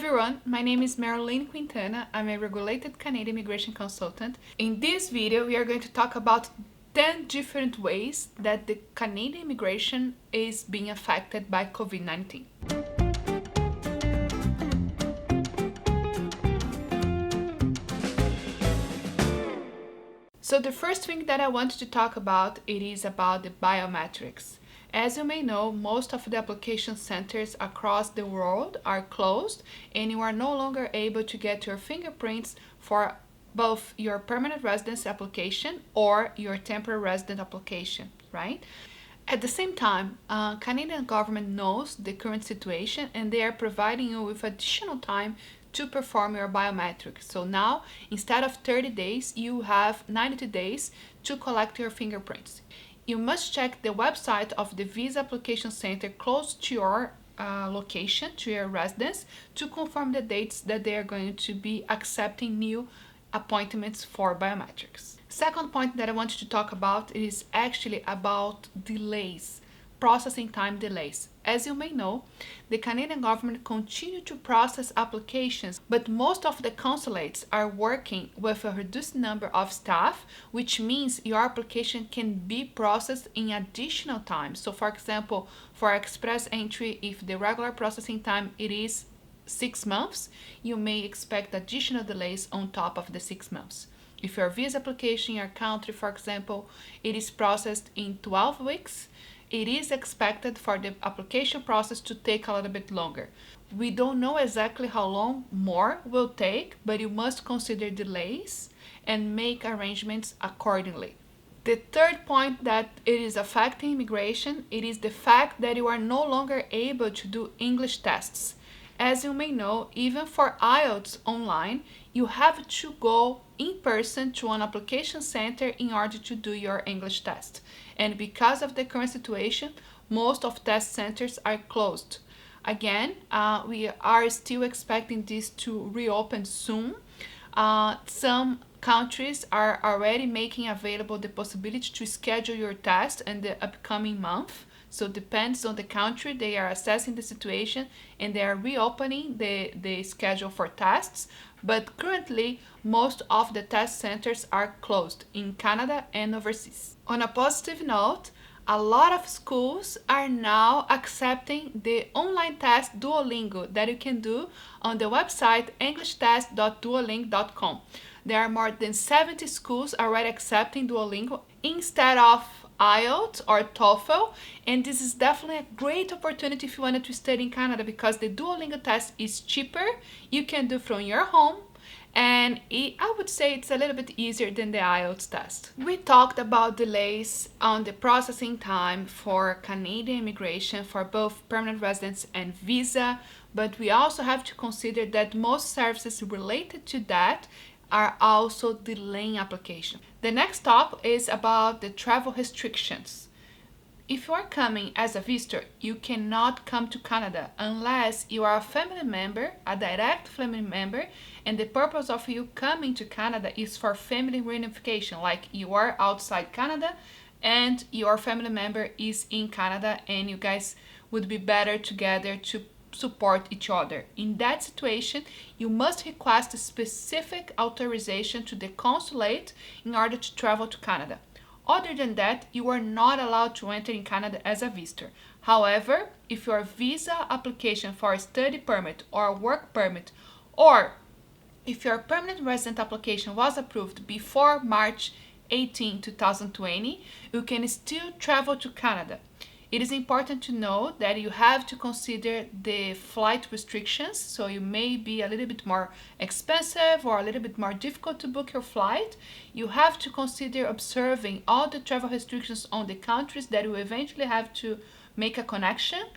everyone, my name is Marilene Quintana. I'm a regulated Canadian immigration consultant. In this video, we are going to talk about 10 different ways that the Canadian immigration is being affected by COVID-19. So the first thing that I want to talk about, it is about the biometrics. As you may know, most of the application centers across the world are closed and you are no longer able to get your fingerprints for both your permanent residence application or your temporary resident application, right? At the same time, Canadian government knows the current situation and they are providing you with additional time to perform your biometrics. So now, instead of 30 days, you have 90 days to collect your fingerprints. You must check the website of the visa application center close to your location, to your residence, to confirm the dates that they are going to be accepting new appointments for biometrics. Second point that I wanted to talk about is actually about delays, processing time delays. As you may know, the Canadian government continues to process applications, but most of the consulates are working with a reduced number of staff, which means your application can be processed in additional time. So for example, for express entry, if the regular processing time it is 6 months, you may expect additional delays on top of the 6 months. If your visa application in your country, for example, it is processed in 12 weeks, it is expected for the application process to take a little bit longer. We don't know exactly how long more will take, but you must consider delays and make arrangements accordingly. The third point that it is affecting immigration, it is the fact that you are no longer able to do English tests. As you may know, even for IELTS online, you have to go in person to an application center in order to do your English test. And because of the current situation, most of test centers are closed. Again, we are still expecting this to reopen soon. Some countries are already making available the possibility to schedule your test in the upcoming month. So it depends on the country, they are assessing the situation and they are reopening the schedule for tests. But currently, most of the test centers are closed in Canada and overseas. On a positive note, a lot of schools are now accepting the online test Duolingo that you can do on the website englishtest.duolingo.com. There are more than 70 schools already accepting Duolingo instead of IELTS or TOEFL, and this is definitely a great opportunity if you wanted to study in Canada because the Duolingo test is cheaper, you can do from your home, and I would say it's a little bit easier than the IELTS test. We talked about delays on the processing time for Canadian immigration for both permanent residence and visa, but we also have to consider that most services related to that are also delaying application. The next topic is about the travel restrictions. If you are coming as a visitor, you cannot come to Canada unless you are a family member, a direct family member, and the purpose of you coming to Canada is for family reunification, like you are outside Canada and your family member is in Canada and you guys would be better together to support each other. In that situation, you must request a specific authorization to the consulate in order to travel to Canada. Other than that, you are not allowed to enter in Canada as a visitor. However, if your visa application for a study permit or work permit, or if your permanent resident application was approved before March 18, 2020, you can still travel to Canada. It is important to know that you have to consider the flight restrictions, so you may be a little bit more expensive or a little bit more difficult to book your flight. You have to consider observing all the travel restrictions on the countries that you eventually have to make a connection,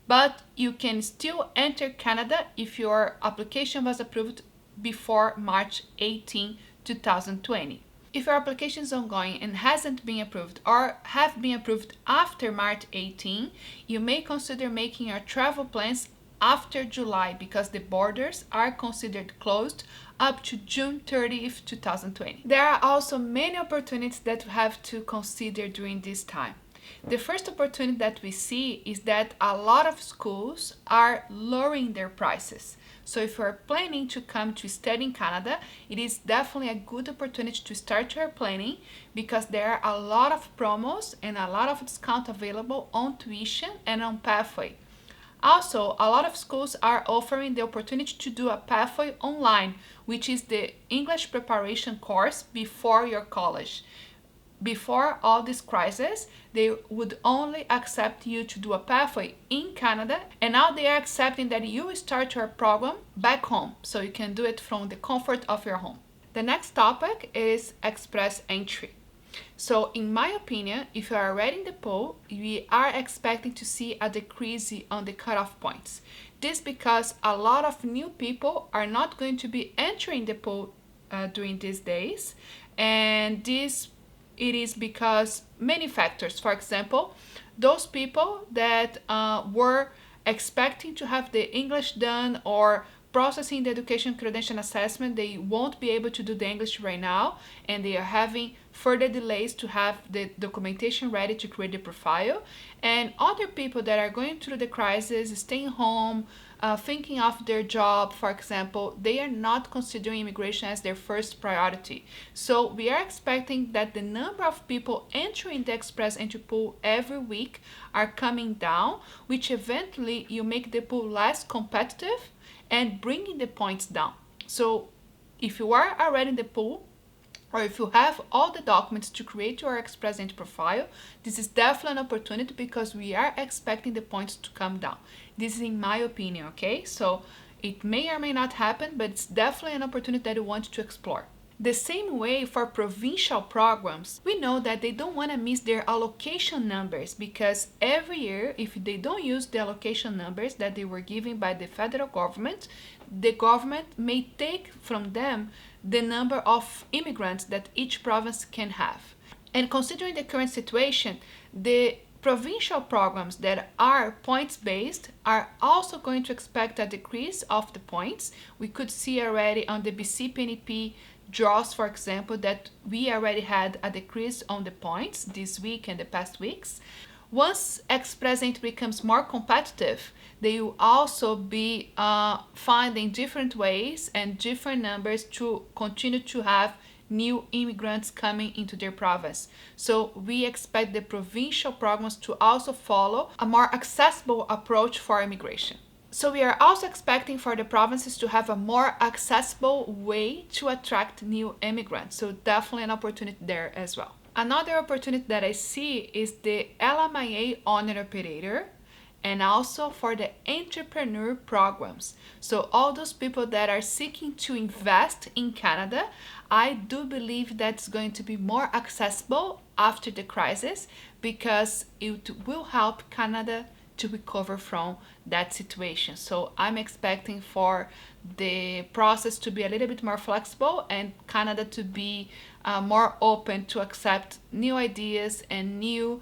but you can still enter Canada if your application was approved before March 18, 2020. If your application is ongoing and hasn't been approved or have been approved after March 18, you may consider making your travel plans after July because the borders are considered closed up to June 30th, 2020. There are also many opportunities that you have to consider during this time. The first opportunity that we see is that a lot of schools are lowering their prices. So if you're planning to come to study in Canada, it is definitely a good opportunity to start your planning because there are a lot of promos and a lot of discount available on tuition and on pathway. Also, a lot of schools are offering the opportunity to do a pathway online, which is the English preparation course before your college. Before all this crisis, they would only accept you to do a pathway in Canada, and now they are accepting that you start your program back home, so you can do it from the comfort of your home. The next topic is express entry. So in my opinion, if you are already in the pool, we are expecting to see a decrease on the cutoff points. This because a lot of new people are not going to be entering the pool during these days, and it is because many factors. For example, those people that were expecting to have the English done or processing the education credential assessment, they won't be able to do the English right now, and they are having further delays to have the documentation ready to create the profile. And other people that are going through the crisis, staying home, thinking of their job, for example, they are not considering immigration as their first priority. So we are expecting that the number of people entering the express entry pool every week are coming down, which eventually you make the pool less competitive and bringing the points down. So if you are already in the pool, or if you have all the documents to create your express entry profile, this is definitely an opportunity because we are expecting the points to come down. This is in my opinion, okay? So it may or may not happen, but it's definitely an opportunity that you want to explore. The same way for provincial programs, we know that they don't want to miss their allocation numbers because every year, if they don't use the allocation numbers that they were given by the federal government, the government may take from them the number of immigrants that each province can have. And considering the current situation, the provincial programs that are points-based are also going to expect a decrease of the points. We could see already on the BC PNP draws, for example, that we already had a decrease on the points this week and the past weeks. Once express entry becomes more competitive, they will also be finding different ways and different numbers to continue to have new immigrants coming into their province. So we expect the provincial programs to also follow a more accessible approach for immigration. So we are also expecting for the provinces to have a more accessible way to attract new immigrants. So definitely an opportunity there as well. Another opportunity that I see is the LMIA owner operator and also for the entrepreneur programs. So all those people that are seeking to invest in Canada, I do believe that's going to be more accessible after the crisis because it will help Canada to recover from that situation. So I'm expecting for the process to be a little bit more flexible and Canada to be more open to accept new ideas and new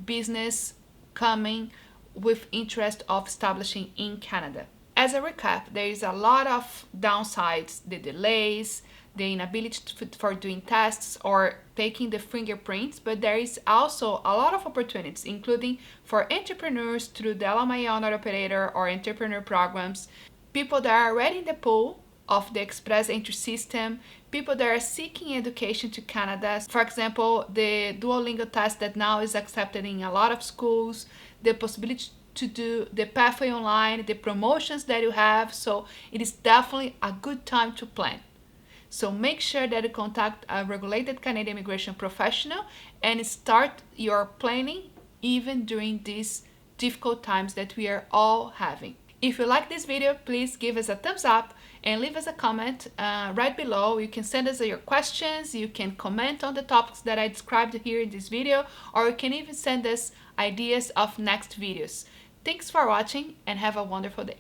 business coming with interest of establishing in Canada. As a recap, there is a lot of downsides, the delays, the inability for doing tests or taking the fingerprints, but there is also a lot of opportunities, including for entrepreneurs through the LMI owner operator or entrepreneur programs, people that are already in the pool of the express entry system, people that are seeking education to Canada. For example, the Duolingo test that now is accepted in a lot of schools, the possibility to do the pathway online, the promotions that you have. So it is definitely a good time to plan. So make sure that you contact a regulated Canadian immigration professional and start your planning even during these difficult times that we are all having. If you like this video, please give us a thumbs up and leave us a comment right below. You can send us your questions, you can comment on the topics that I described here in this video, or you can even send us ideas of next videos. Thanks for watching and have a wonderful day.